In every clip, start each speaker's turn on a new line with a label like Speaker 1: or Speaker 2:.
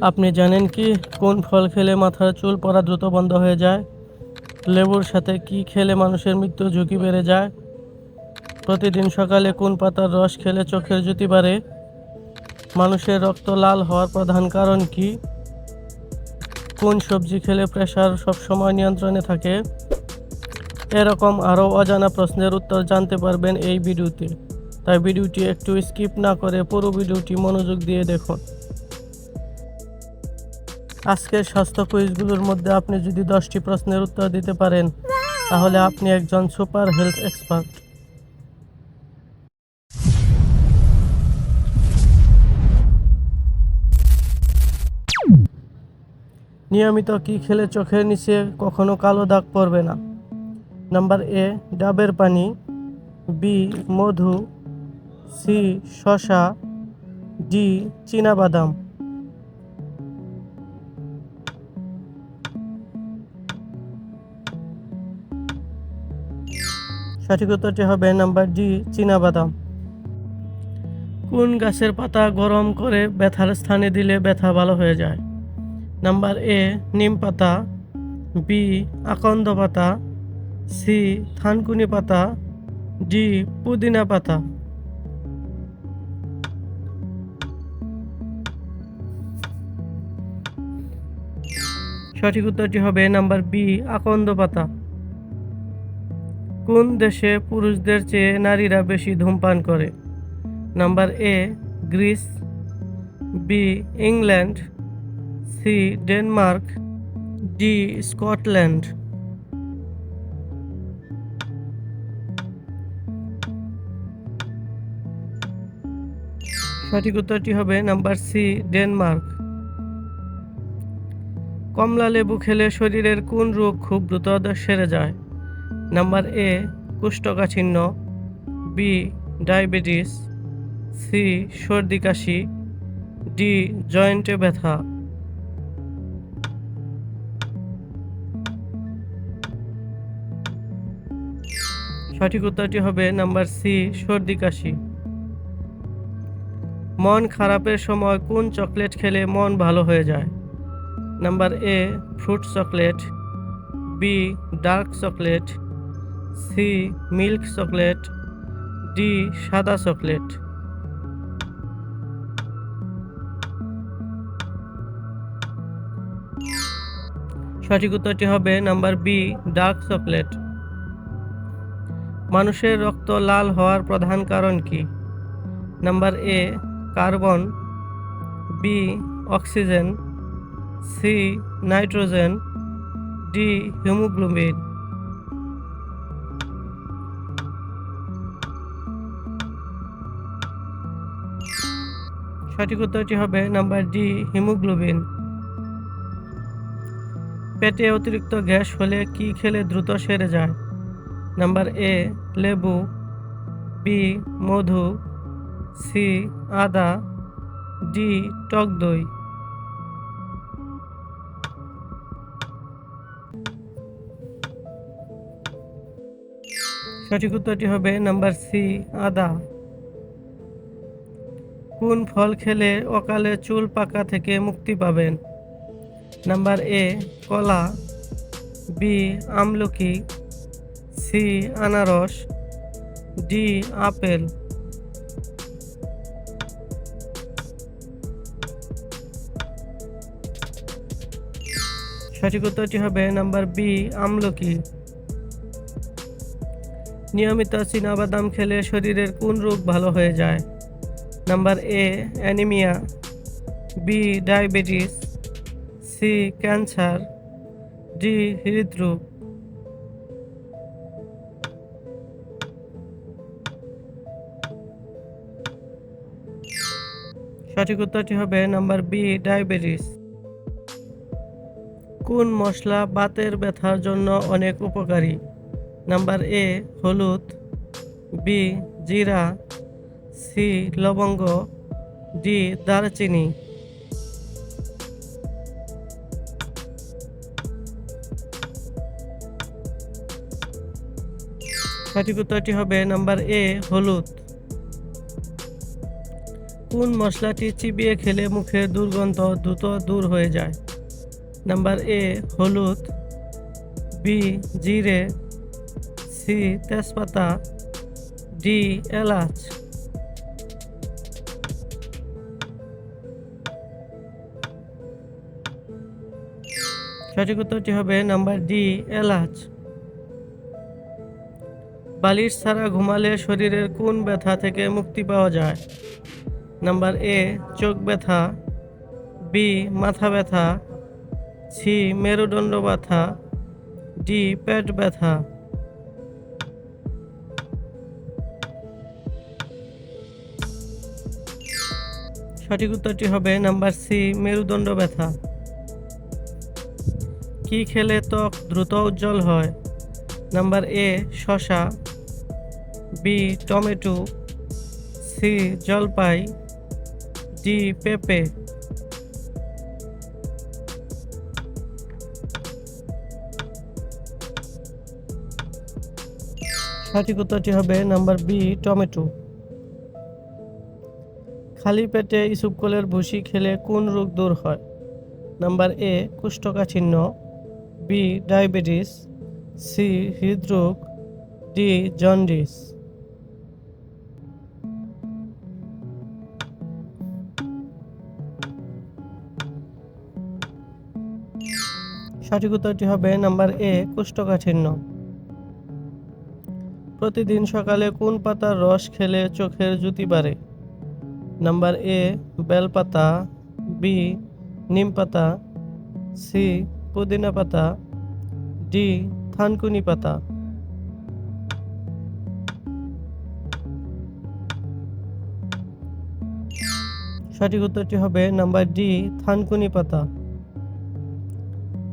Speaker 1: আপনি জানেন কি কোন ফল খেলে মাথার চুল পড়া দ্রুত বন্ধ হয়ে যায়? লেবুর সাথে কি খেলে মানুষের মৃত্যু ঝুঁকি বেড়ে যায়? প্রতিদিন সকালে কোন পাতার রস খেলে চোখের জ্যোতি বাড়ে? মানুষের রক্ত লাল হওয়ার প্রধান কারণ কি? কোন সবজি খেলে প্রেসার সবসময় নিয়ন্ত্রণে থাকে? এরকম আরও অজানা প্রশ্নের উত্তর জানতে পারবেন এই ভিডিওতে, তাই ভিডিওটি একটু স্কিপ না করে পুরো ভিডিওটি মনোযোগ দিয়ে দেখুন। আজকের স্বাস্থ্য কুইজগুলোর মধ্যে আপনি যদি 10টি প্রশ্নের উত্তর দিতে পারেন, তাহলে আপনি একজন সুপার হেলথ এক্সপার্ট। নিয়মিত কি খেলে চোখের নিচে কখনো কালো দাগ পড়বে না? নাম্বার এ, ডাবের পানি। বি, মধু। সি, শসা। ডি, চীনাবাদাম। সঠিক উত্তরটি হবে নাম্বার ডি, চীনাবাদাম। কোন গাছের পাতা গরম করে ব্যথার স্থানে দিলে ব্যথা ভালো হয়ে যায়? নাম্বার এ, নিম পাতা। বি, আকন্দ পাতা। সি, থানকুনি পাতা। ডি, পুদিনা পাতা। সঠিক উত্তরটি হবে নাম্বার বি, আকন্দ পাতা। কোন দেশে পুরুষদের চেয়ে নারীরা বেশি ধূমপান করে? Number A, Greece. B, England. C, Denmark. D, Scotland. সঠিক উত্তরটি হবে নাম্বার সি, ডেনমার্ক। কমলা লেবু খেলে শরীরের কোন রোগ খুব দ্রুত সেরে যায়? নাম্বার এ, কোষ্ঠকাঠিন্য। B, diabetes. সি, সর্দি কাশি। ডি, জয়েন্টে ব্যথা। সঠিক উত্তরটি হবে নাম্বার সি, সর্দি কাশি। মন খারাপের সময় কোন চকলেট খেলে মন ভালো হয়ে যায়? Number A, fruit chocolate. B, dark chocolate. C, milk chocolate. D, সাদা চকলেট। সঠিক উত্তরটি হবে নাম্বার বি, ডার্ক চকলেট। মানুষের রক্ত লাল হওয়ার প্রধান কারণ কি? Number A, carbon. B, oxygen. C, nitrogen. D, haemoglobin. সঠিক উত্তরটি হবে নাম্বার ডি, হিমোগ্লোবিন। পেটে অতিরিক্ত গ্যাস হলে কি খেলে দ্রুত সেরে যায়? নাম্বার এ, লেবু। বি, মধু। সি, আদা। ডি, টক দই। সঠিক উত্তরটি হবে নাম্বার সি, আদা। কোন ফল খেলে অকালে চুল পাকা থেকে মুক্তি পাবেন? নাম্বার এ, কলা। বি, আমলকি। সি, আনারস। D, apple. সঠিক উত্তরটি হবে নাম্বার বি, আমলকি। নিয়মিত চীনাবাদাম খেলে শরীরের কোন রোগ ভালো হয়ে যায়? Number A, anaemia. B, diabetes. C, cancer. D, হৃদরোগ। সঠিক উত্তরটি হবে নাম্বার বি, ডায়াবেটিস। কোন মশলা বাতের ব্যথার জন্য অনেক উপকারী? নাম্বার এ, হলুদ। বি, জিরা। সি, লবঙ্গ। ডি, দারচিনি। সঠিক উত্তরটি হবে নাম্বার এ, হলুদ। কোন মশলাটি চিবিয়ে খেলে মুখের দুর্গন্ধ দ্রুত দূর হয়ে যায়? নাম্বার এ হলুদ, বি জিরে, সি তেজপাতা, ডি এলাচ। সঠিক উত্তরটি হবে নাম্বার ডি এলাচ। বালিশ ছাড়া ঘুমালে শরীরের কোন ব্যথা থেকে মুক্তি পাওয়া যায়? নাম্বার এ চোখ ব্যথা, বি মাথা ব্যথা, সি মেরুদণ্ড ব্যথা, ডি পেট ব্যথা। সঠিক উত্তরটি হবে নাম্বার সি মেরুদণ্ড ব্যথা। কি খেলে ত্বক দ্রুত উজ্জ্বল হয়? নাম্বার এ শসা, বি টমেটো, সি জলপাই, ডি পেঁপে। সঠিক উত্তরটি হবে নাম্বার বি টমেটো। খালি পেটে ইসবগুলের ভুসি খেলে কোন রোগ দূর হয়? নাম্বার এ কোষ্ঠকাঠিন্য, বি ডায়াবেটিস, সি হৃদরোগ, ডি জন্ডিস। সঠিক উত্তরটি হবে নাম্বার এ কোষ্ঠকাঠিন্য। প্রতিদিন সকালে কোন পাতার রস খেলে চোখের জ্যোতি বাড়ে? নাম্বার এ বেলপাতা, বি নিম পাতা, সি পুদিনা পাতা, ডি থানকুনি পাতা। সঠিক উত্তরটি হবে নাম্বার ডি থানকুনি পাতা।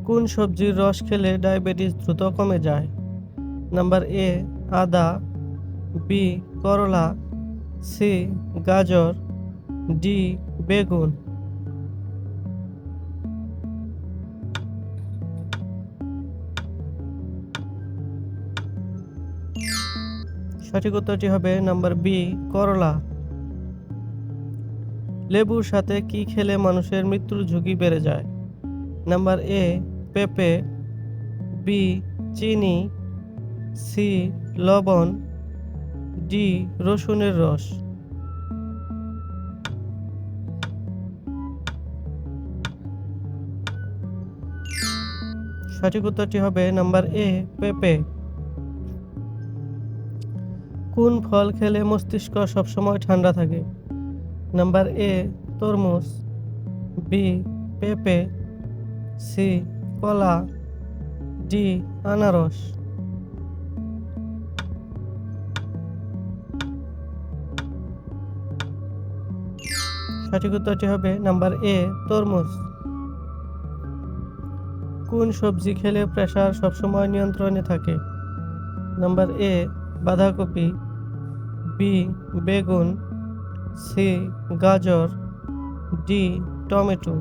Speaker 1: কোন সবজির রস খেলে ডায়াবেটিস দ্রুত কমে যায়? নাম্বার এ আদা, বি করলা, সি গাজর, ডি বেগুন। সঠিক উত্তরটি হবে নাম্বার বি করলা। লেবুর সাথে কি খেলে মানুষের মৃত্যুর ঝুঁকি বেড়ে যায়? নাম্বার এ পেঁপে, বি চিনি, সি লবণ, ডি রসুনের রস। সঠিক উত্তরটি হবে নাম্বার এ পেঁপে। কোন ফল খেলে মস্তিষ্ক সবসময় ঠান্ডা থাকে? নাম্বার এ তরমুজ, বি পেঁপে, সি কলা, ডি আনারস। সঠিক উত্তরটি হবে নাম্বার এ তরমুজ। কোন সবজি খেলে প্রেসার সবসময় নিয়ন্ত্রণে থাকে? নাম্বার এ বাঁধাকপি, বি বেগুন, সি গাজর, ডি টমেটো।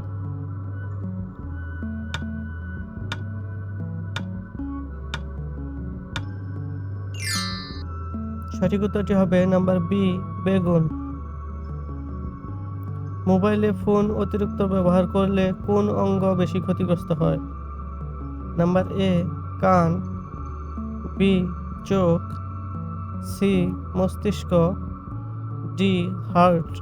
Speaker 1: সঠিক উত্তরটি হবে নাম্বার বি বেগুন। মোবাইলে ফোন অতিরিক্ত ব্যবহার করলে কোন অঙ্গ বেশি ক্ষতিগ্রস্ত হয়? নাম্বার এ কান, বি চোখ, সি মস্তিষ্ক, ডি হার্ট।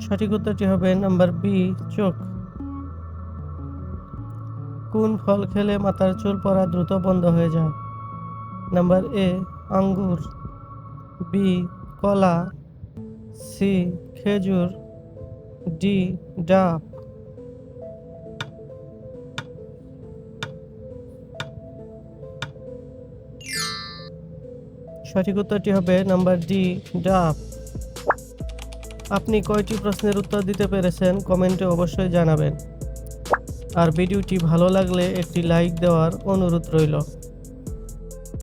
Speaker 1: সঠিক উত্তরটি হবে নাম্বার বি চোখ। কোন ফল খেলে মাথার চুল পড়া দ্রুত বন্ধ হয়ে যায়? নাম্বার এ আঙ্গুর, বি কলা, সি খেজুর, ডি ডাব। সঠিক উত্তরটি হবে নাম্বার ডি ডাব। আপনি কয়টি প্রশ্নের উত্তর দিতে পেরেছেন কমেন্টে অবশ্যই জানাবেন। আর ভিডিওটি ভালো লাগলে একটি লাইক দেওয়ার অনুরোধ রইল।